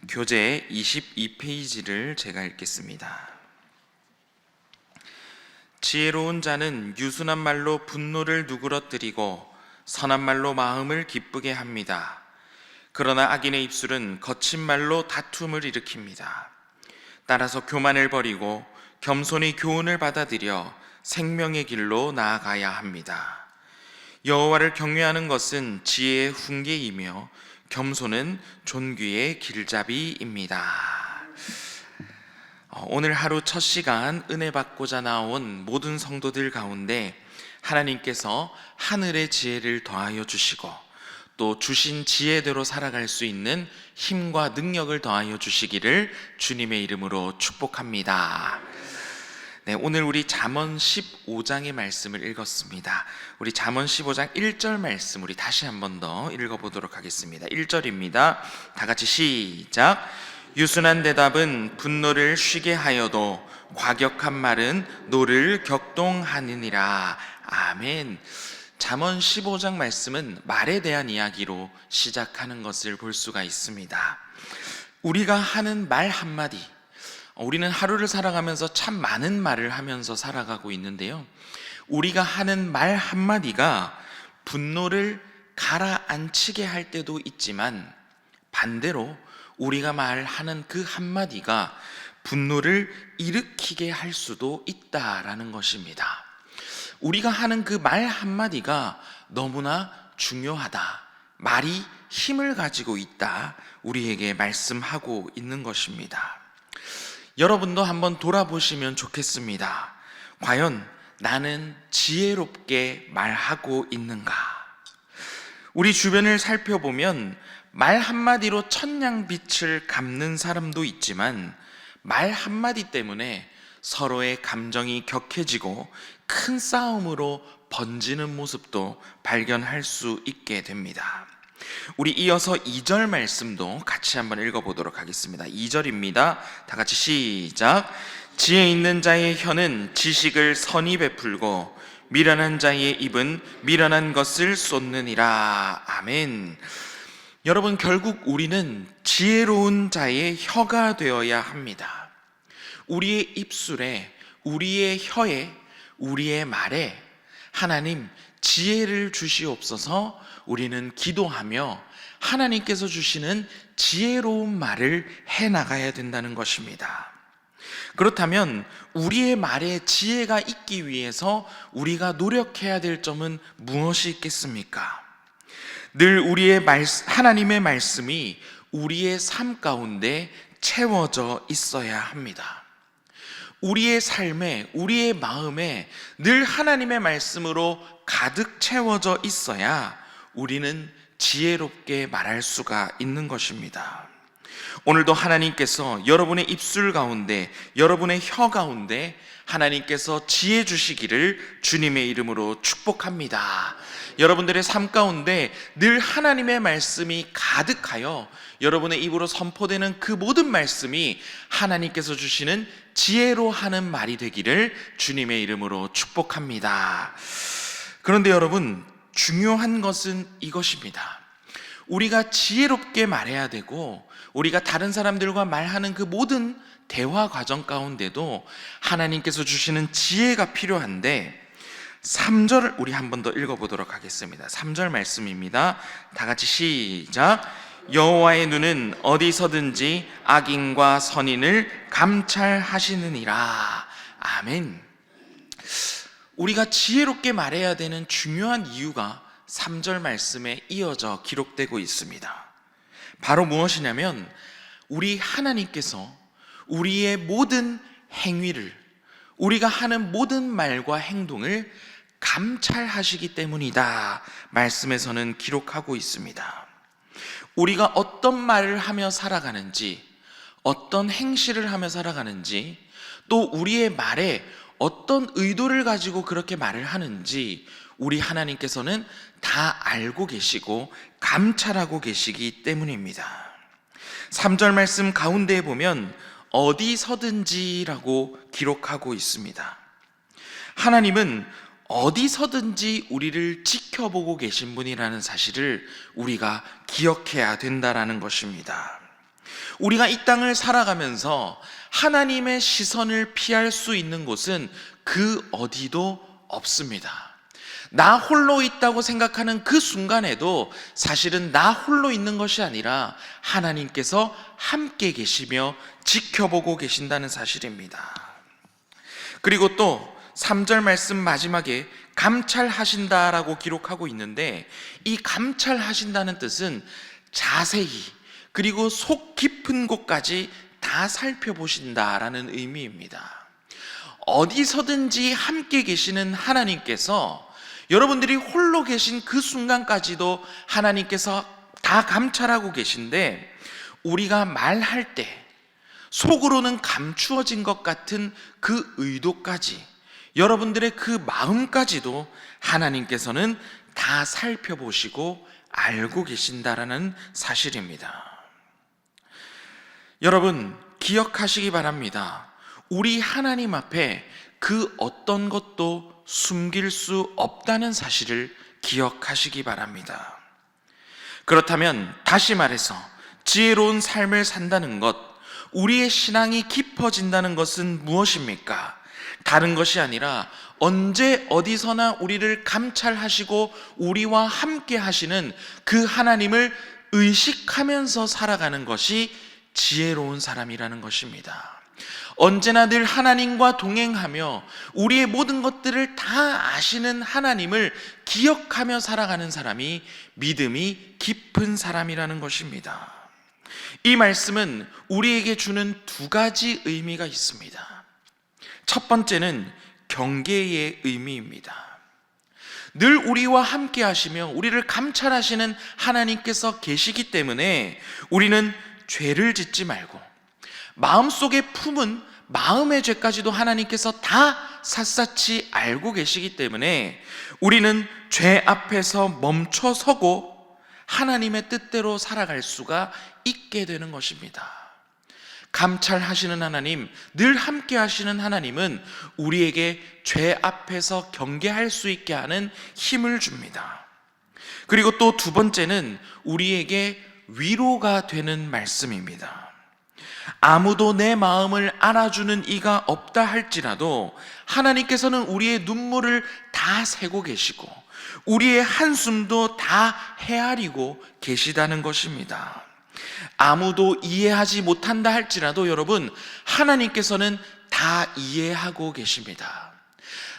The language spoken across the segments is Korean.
교재 22페이지를 제가 읽겠습니다. 지혜로운 자는 유순한 말로 분노를 누그러뜨리고 선한 말로 마음을 기쁘게 합니다. 그러나 악인의 입술은 거친 말로 다툼을 일으킵니다. 따라서 교만을 버리고 겸손히 교훈을 받아들여 생명의 길로 나아가야 합니다. 여호와를 경외하는 것은 지혜의 훈계이며 겸손은 존귀의 길잡이입니다. 오늘 하루 첫 시간 은혜 받고자 나온 모든 성도들 가운데 하나님께서 하늘의 지혜를 더하여 주시고 또 주신 지혜대로 살아갈 수 있는 힘과 능력을 더하여 주시기를 주님의 이름으로 축복합니다. 네, 오늘 우리 잠언 15장의 말씀을 읽었습니다. 우리 잠언 15장 1절 말씀 우리 다시 한 번 더 읽어보도록 하겠습니다. 1절입니다. 다 같이 시작. 유순한 대답은 분노를 쉬게 하여도 과격한 말은 노를 격동하느니라. 아멘. 잠언 15장 말씀은 말에 대한 이야기로 시작하는 것을 볼 수가 있습니다. 우리가 하는 말 한마디, 우리는 하루를 살아가면서 참 많은 말을 하면서 살아가고 있는데요, 우리가 하는 말 한마디가 분노를 가라앉히게 할 때도 있지만 반대로 우리가 말하는 그 한마디가 분노를 일으키게 할 수도 있다라는 것입니다. 우리가 하는 그 말 한마디가 너무나 중요하다, 말이 힘을 가지고 있다, 우리에게 말씀하고 있는 것입니다. 여러분도 한번 돌아보시면 좋겠습니다. 과연 나는 지혜롭게 말하고 있는가? 우리 주변을 살펴보면 말 한마디로 천냥빛을 갚는 사람도 있지만 말 한마디 때문에 서로의 감정이 격해지고 큰 싸움으로 번지는 모습도 발견할 수 있게 됩니다. 우리 이어서 2절 말씀도 같이 한번 읽어보도록 하겠습니다. 2절입니다. 다 같이 시작. 지혜 있는 자의 혀는 지식을 선히 베풀고 미련한 자의 입은 미련한 것을 쏟느니라. 아멘. 여러분, 결국 우리는 지혜로운 자의 혀가 되어야 합니다. 우리의 입술에, 우리의 혀에, 우리의 말에 하나님 지혜를 주시옵소서 우리는 기도하며 하나님께서 주시는 지혜로운 말을 해나가야 된다는 것입니다. 그렇다면 우리의 말에 지혜가 있기 위해서 우리가 노력해야 될 점은 무엇이 있겠습니까? 늘 우리의 하나님의 말씀이 우리의 삶 가운데 채워져 있어야 합니다. 우리의 삶에, 우리의 마음에 늘 하나님의 말씀으로 가득 채워져 있어야 우리는 지혜롭게 말할 수가 있는 것입니다. 오늘도 하나님께서 여러분의 입술 가운데, 여러분의 혀 가운데 하나님께서 지혜 주시기를 주님의 이름으로 축복합니다. 여러분들의 삶 가운데 늘 하나님의 말씀이 가득하여 여러분의 입으로 선포되는 그 모든 말씀이 하나님께서 주시는 지혜로 하는 말이 되기를 주님의 이름으로 축복합니다. 그런데 여러분, 중요한 것은 이것입니다. 우리가 지혜롭게 말해야 되고 우리가 다른 사람들과 말하는 그 모든 대화 과정 가운데도 하나님께서 주시는 지혜가 필요한데 3절을 우리 한 번 더 읽어보도록 하겠습니다. 3절 말씀입니다. 다 같이 시작. 여호와의 눈은 어디서든지 악인과 선인을 감찰하시느니라. 아멘. 우리가 지혜롭게 말해야 되는 중요한 이유가 3절 말씀에 이어져 기록되고 있습니다. 바로 무엇이냐면 우리 하나님께서 우리의 모든 행위를, 우리가 하는 모든 말과 행동을 감찰하시기 때문이다, 말씀에서는 기록하고 있습니다. 우리가 어떤 말을 하며 살아가는지, 어떤 행실을 하며 살아가는지, 또 우리의 말에 어떤 의도를 가지고 그렇게 말을 하는지 우리 하나님께서는 다 알고 계시고 감찰하고 계시기 때문입니다. 3절 말씀 가운데에 보면 어디서든지라고 기록하고 있습니다. 하나님은 어디서든지 우리를 지켜보고 계신 분이라는 사실을 우리가 기억해야 된다라는 것입니다. 우리가 이 땅을 살아가면서 하나님의 시선을 피할 수 있는 곳은 그 어디도 없습니다. 나 홀로 있다고 생각하는 그 순간에도 사실은 나 홀로 있는 것이 아니라 하나님께서 함께 계시며 지켜보고 계신다는 사실입니다. 그리고 또 3절 말씀 마지막에 감찰하신다라고 기록하고 있는데, 이 감찰하신다는 뜻은 자세히 그리고 속 깊은 곳까지 다 살펴보신다라는 의미입니다. 어디서든지 함께 계시는 하나님께서 여러분들이 홀로 계신 그 순간까지도 하나님께서 다 감찰하고 계신데, 우리가 말할 때 속으로는 감추어진 것 같은 그 의도까지, 여러분들의 그 마음까지도 하나님께서는 다 살펴보시고 알고 계신다라는 사실입니다. 여러분, 기억하시기 바랍니다. 우리 하나님 앞에 그 어떤 것도 숨길 수 없다는 사실을 기억하시기 바랍니다. 그렇다면 다시 말해서 지혜로운 삶을 산다는 것, 우리의 신앙이 깊어진다는 것은 무엇입니까? 다른 것이 아니라 언제 어디서나 우리를 감찰하시고 우리와 함께 하시는 그 하나님을 의식하면서 살아가는 것이 지혜로운 사람이라는 것입니다. 언제나 늘 하나님과 동행하며 우리의 모든 것들을 다 아시는 하나님을 기억하며 살아가는 사람이 믿음이 깊은 사람이라는 것입니다. 이 말씀은 우리에게 주는 두 가지 의미가 있습니다. 첫 번째는 경계의 의미입니다. 늘 우리와 함께 하시며 우리를 감찰하시는 하나님께서 계시기 때문에 우리는 죄를 짓지 말고, 마음속에 품은 마음의 죄까지도 하나님께서 다 샅샅이 알고 계시기 때문에 우리는 죄 앞에서 멈춰서고 하나님의 뜻대로 살아갈 수가 있게 되는 것입니다. 감찰하시는 하나님, 늘 함께 하시는 하나님은 우리에게 죄 앞에서 경계할 수 있게 하는 힘을 줍니다. 그리고 또 두 번째는 우리에게 위로가 되는 말씀입니다. 아무도 내 마음을 알아주는 이가 없다 할지라도 하나님께서는 우리의 눈물을 다 세고 계시고 우리의 한숨도 다 헤아리고 계시다는 것입니다. 아무도 이해하지 못한다 할지라도 여러분, 하나님께서는 다 이해하고 계십니다.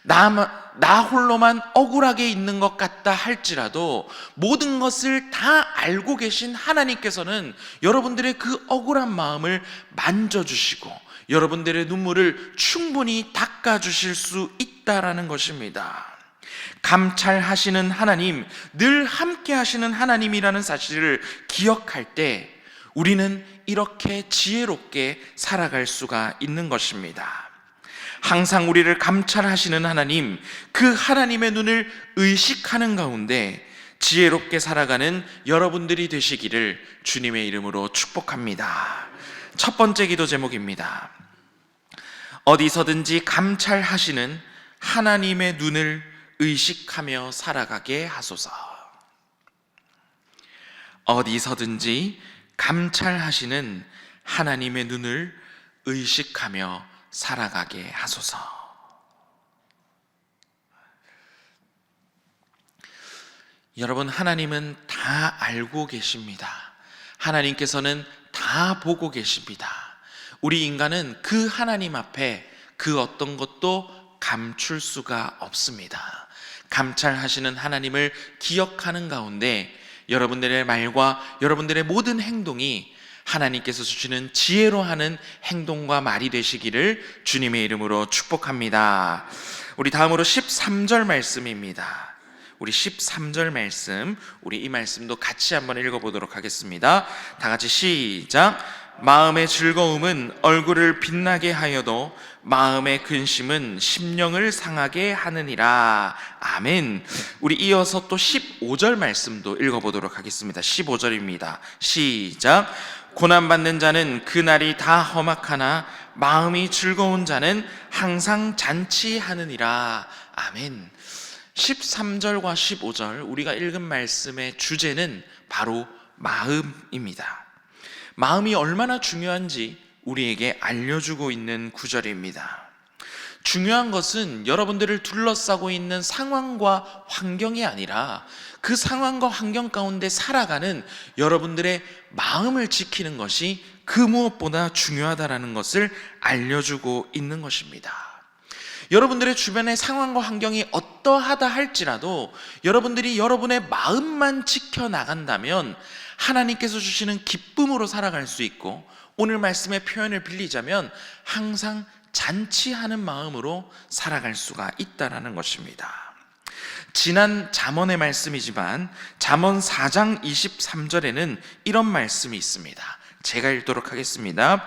나 홀로만 억울하게 있는 것 같다 할지라도 모든 것을 다 알고 계신 하나님께서는 여러분들의 그 억울한 마음을 만져주시고 여러분들의 눈물을 충분히 닦아주실 수 있다라는 것입니다. 감찰하시는 하나님, 늘 함께 하시는 하나님이라는 사실을 기억할 때 우리는 이렇게 지혜롭게 살아갈 수가 있는 것입니다. 항상 우리를 감찰하시는 하나님, 그 하나님의 눈을 의식하는 가운데 지혜롭게 살아가는 여러분들이 되시기를 주님의 이름으로 축복합니다. 첫 번째 기도 제목입니다. 어디서든지 감찰하시는 하나님의 눈을 의식하며 살아가게 하소서. 어디서든지 감찰하시는 하나님의 눈을 의식하며 살아가게 하소서. 여러분, 하나님은 다 알고 계십니다. 하나님께서는 다 보고 계십니다. 우리 인간은 그 하나님 앞에 그 어떤 것도 감출 수가 없습니다. 감찰하시는 하나님을 기억하는 가운데 여러분들의 말과 여러분들의 모든 행동이 하나님께서 주시는 지혜로 하는 행동과 말이 되시기를 주님의 이름으로 축복합니다. 우리 다음으로 13절 말씀입니다. 우리 13절 말씀, 우리 이 말씀도 같이 한번 읽어보도록 하겠습니다. 다 같이 시작. 마음의 즐거움은 얼굴을 빛나게 하여도 마음의 근심은 심령을 상하게 하느니라. 아멘. 우리 이어서 또 15절 말씀도 읽어보도록 하겠습니다. 15절입니다. 시작. 고난받는 자는 그날이 다 험악하나 마음이 즐거운 자는 항상 잔치하느니라. 아멘. 13절과 15절 우리가 읽은 말씀의 주제는 바로 마음입니다. 마음이 얼마나 중요한지 우리에게 알려주고 있는 구절입니다. 중요한 것은 여러분들을 둘러싸고 있는 상황과 환경이 아니라 그 상황과 환경 가운데 살아가는 여러분들의 마음을 지키는 것이 그 무엇보다 중요하다는 것을 알려주고 있는 것입니다. 여러분들의 주변의 상황과 환경이 어떠하다 할지라도 여러분들이 여러분의 마음만 지켜나간다면 하나님께서 주시는 기쁨으로 살아갈 수 있고, 오늘 말씀의 표현을 빌리자면 항상 잔치하는 마음으로 살아갈 수가 있다는 것입니다. 지난 잠언의 말씀이지만 잠언 4장 23절에는 이런 말씀이 있습니다. 제가 읽도록 하겠습니다.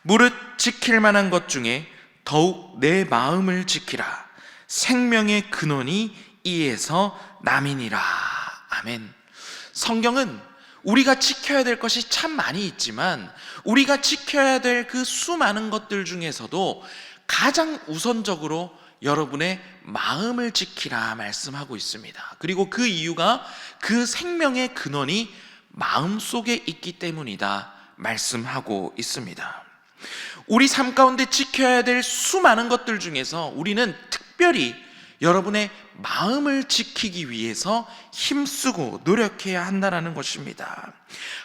무릇 지킬 만한 것 중에 더욱 내 마음을 지키라. 생명의 근원이 이에서 남이니라. 아멘. 성경은 우리가 지켜야 될 것이 참 많이 있지만 우리가 지켜야 될 그 수많은 것들 중에서도 가장 우선적으로 여러분의 마음을 지키라 말씀하고 있습니다. 그리고 그 이유가 그 생명의 근원이 마음속에 있기 때문이다 말씀하고 있습니다. 우리 삶 가운데 지켜야 될 수많은 것들 중에서 우리는 특별히 여러분의 마음을 지키기 위해서 힘쓰고 노력해야 한다는 것입니다.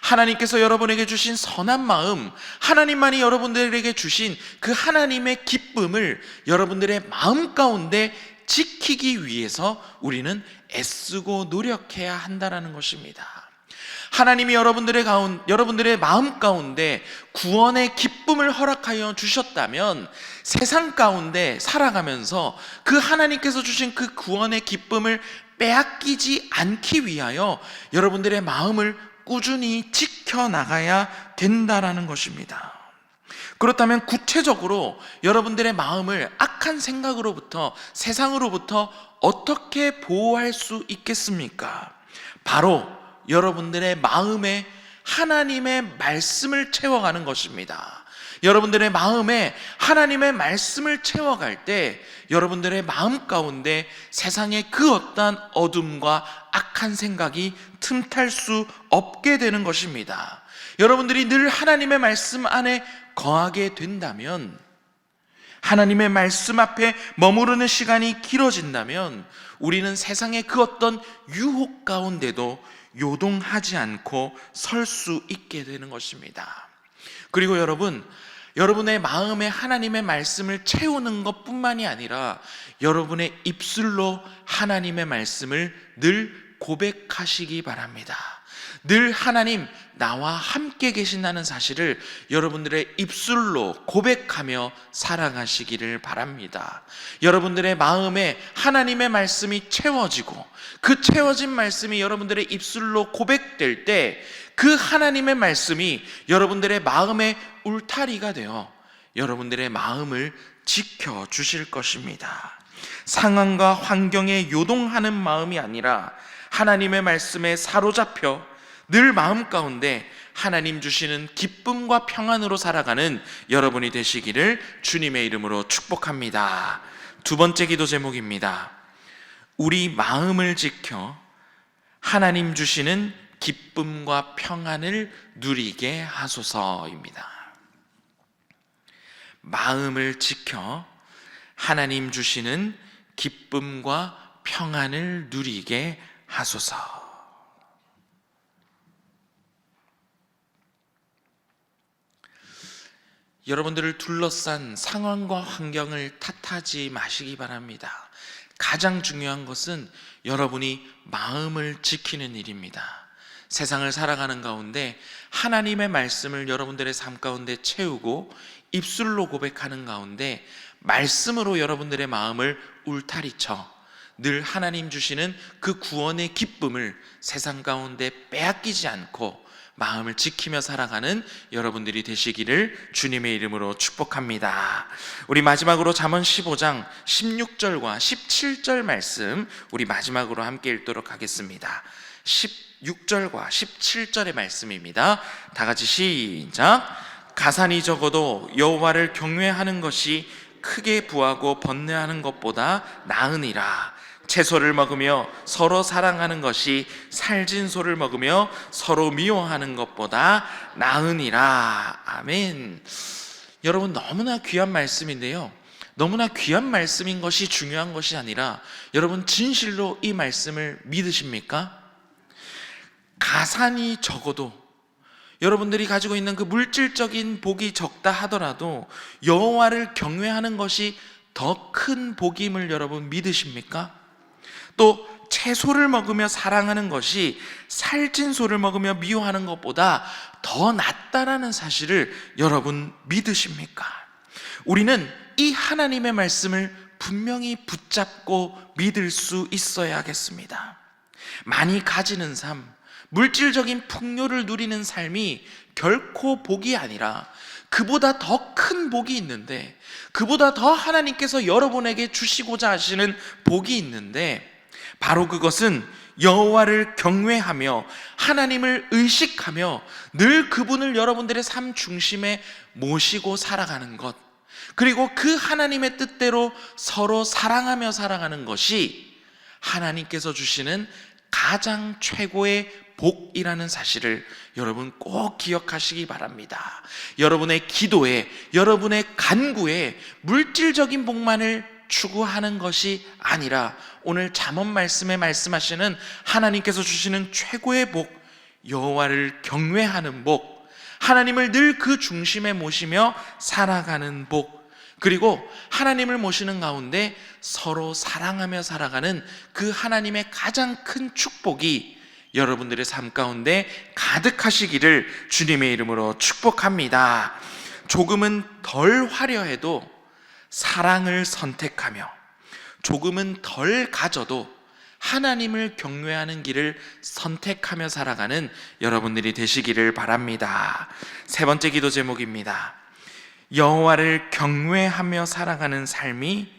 하나님께서 여러분에게 주신 선한 마음, 하나님만이 여러분들에게 주신 그 하나님의 기쁨을 여러분들의 마음 가운데 지키기 위해서 우리는 애쓰고 노력해야 한다는 것입니다. 하나님이 여러분들의 마음 가운데 구원의 기쁨을 허락하여 주셨다면 세상 가운데 살아가면서 그 하나님께서 주신 그 구원의 기쁨을 빼앗기지 않기 위하여 여러분들의 마음을 꾸준히 지켜나가야 된다는 것입니다. 그렇다면 구체적으로 여러분들의 마음을 악한 생각으로부터, 세상으로부터 어떻게 보호할 수 있겠습니까? 바로 여러분들의 마음에 하나님의 말씀을 채워가는 것입니다. 여러분들의 마음에 하나님의 말씀을 채워갈 때 여러분들의 마음 가운데 세상의 그 어떠한 어둠과 악한 생각이 틈탈 수 없게 되는 것입니다. 여러분들이 늘 하나님의 말씀 안에 거하게 된다면, 하나님의 말씀 앞에 머무르는 시간이 길어진다면 우리는 세상의 그 어떤 유혹 가운데도 요동하지 않고 설 수 있게 되는 것입니다. 그리고 여러분의 마음에 하나님의 말씀을 채우는 것뿐만이 아니라 여러분의 입술로 하나님의 말씀을 늘 고백하시기 바랍니다. 늘 하나님 나와 함께 계신다는 사실을 여러분들의 입술로 고백하며 살아가시기를 바랍니다. 여러분들의 마음에 하나님의 말씀이 채워지고 그 채워진 말씀이 여러분들의 입술로 고백될 때 그 하나님의 말씀이 여러분들의 마음의 울타리가 되어 여러분들의 마음을 지켜주실 것입니다. 상황과 환경에 요동하는 마음이 아니라 하나님의 말씀에 사로잡혀 늘 마음 가운데 하나님 주시는 기쁨과 평안으로 살아가는 여러분이 되시기를 주님의 이름으로 축복합니다. 두 번째 기도 제목입니다. 우리 마음을 지켜 하나님 주시는 기쁨과 평안을 누리게 하소서입니다. 마음을 지켜 하나님 주시는 기쁨과 평안을 누리게 하소서. 여러분들을 둘러싼 상황과 환경을 탓하지 마시기 바랍니다. 가장 중요한 것은 여러분이 마음을 지키는 일입니다. 세상을 살아가는 가운데 하나님의 말씀을 여러분들의 삶 가운데 채우고 입술로 고백하는 가운데 말씀으로 여러분들의 마음을 울타리쳐 늘 하나님 주시는 그 구원의 기쁨을 세상 가운데 빼앗기지 않고 마음을 지키며 살아가는 여러분들이 되시기를 주님의 이름으로 축복합니다. 우리 마지막으로 잠언 15장 16절과 17절 말씀 우리 마지막으로 함께 읽도록 하겠습니다. 16절과 17절의 말씀입니다. 다 같이 시작. 가산이 적어도 여호와를 경외하는 것이 크게 부하고 번뇌하는 것보다 나으니라. 채소를 먹으며 서로 사랑하는 것이 살진 소를 먹으며 서로 미워하는 것보다 나으니라. 아멘. 여러분, 너무나 귀한 말씀인데요, 너무나 귀한 말씀인 것이 중요한 것이 아니라 여러분, 진실로 이 말씀을 믿으십니까? 가산이 적어도, 여러분들이 가지고 있는 그 물질적인 복이 적다 하더라도 여호와를 경외하는 것이 더 큰 복임을 여러분 믿으십니까? 또 채소를 먹으며 사랑하는 것이 살찐 소를 먹으며 미워하는 것보다 더 낫다라는 사실을 여러분 믿으십니까? 우리는 이 하나님의 말씀을 분명히 붙잡고 믿을 수 있어야겠습니다. 많이 가지는 삶, 물질적인 풍요를 누리는 삶이 결코 복이 아니라 그보다 더 큰 복이 있는데, 그보다 더 하나님께서 여러분에게 주시고자 하시는 복이 있는데, 바로 그것은 여호와를 경외하며 하나님을 의식하며 늘 그분을 여러분들의 삶 중심에 모시고 살아가는 것, 그리고 그 하나님의 뜻대로 서로 사랑하며 살아가는 것이 하나님께서 주시는 가장 최고의 복이라는 사실을 여러분 꼭 기억하시기 바랍니다. 여러분의 기도에, 여러분의 간구에 물질적인 복만을 추구하는 것이 아니라 오늘 잠언 말씀에 말씀하시는 하나님께서 주시는 최고의 복, 여호와를 경외하는 복, 하나님을 늘 그 중심에 모시며 살아가는 복, 그리고 하나님을 모시는 가운데 서로 사랑하며 살아가는 그 하나님의 가장 큰 축복이 여러분들의 삶 가운데 가득하시기를 주님의 이름으로 축복합니다. 조금은 덜 화려해도 사랑을 선택하며, 조금은 덜 가져도 하나님을 경외하는 길을 선택하며 살아가는 여러분들이 되시기를 바랍니다. 세 번째 기도 제목입니다. 여호와를 경외하며 살아가는 삶이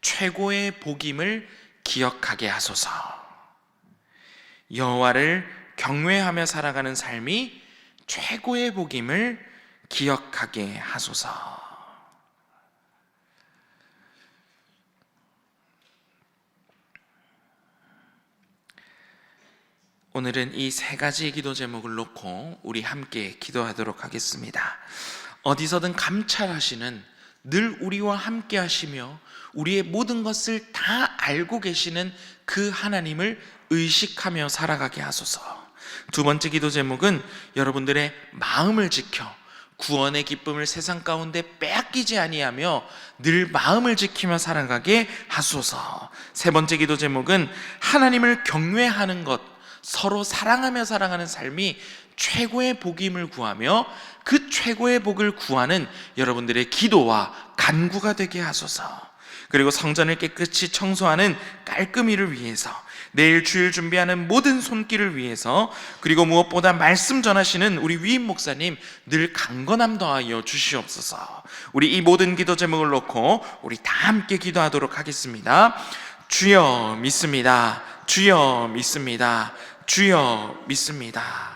최고의 복임을 기억하게 하소서. 여호와를 경외하며 살아가는 삶이 최고의 복임을 기억하게 하소서. 오늘은 이 세 가지 기도 제목을 놓고 우리 함께 기도하도록 하겠습니다. 어디서든 감찰하시는, 늘 우리와 함께 하시며 우리의 모든 것을 다 알고 계시는 그 하나님을 의식하며 살아가게 하소서. 두 번째 기도 제목은 여러분들의 마음을 지켜 구원의 기쁨을 세상 가운데 빼앗기지 아니하며 늘 마음을 지키며 살아가게 하소서. 세 번째 기도 제목은 하나님을 경외하는 것, 서로 사랑하며 살아가는 삶이 최고의 복임을 구하며 그 최고의 복을 구하는 여러분들의 기도와 간구가 되게 하소서. 그리고 성전을 깨끗이 청소하는 깔끔이를 위해서, 내일 주일 준비하는 모든 손길을 위해서, 그리고 무엇보다 말씀 전하시는 우리 위임 목사님 늘 강건함 더하여 주시옵소서. 우리 이 모든 기도 제목을 놓고 우리 다 함께 기도하도록 하겠습니다. 주여 믿습니다. 주여 믿습니다. 주여 믿습니다.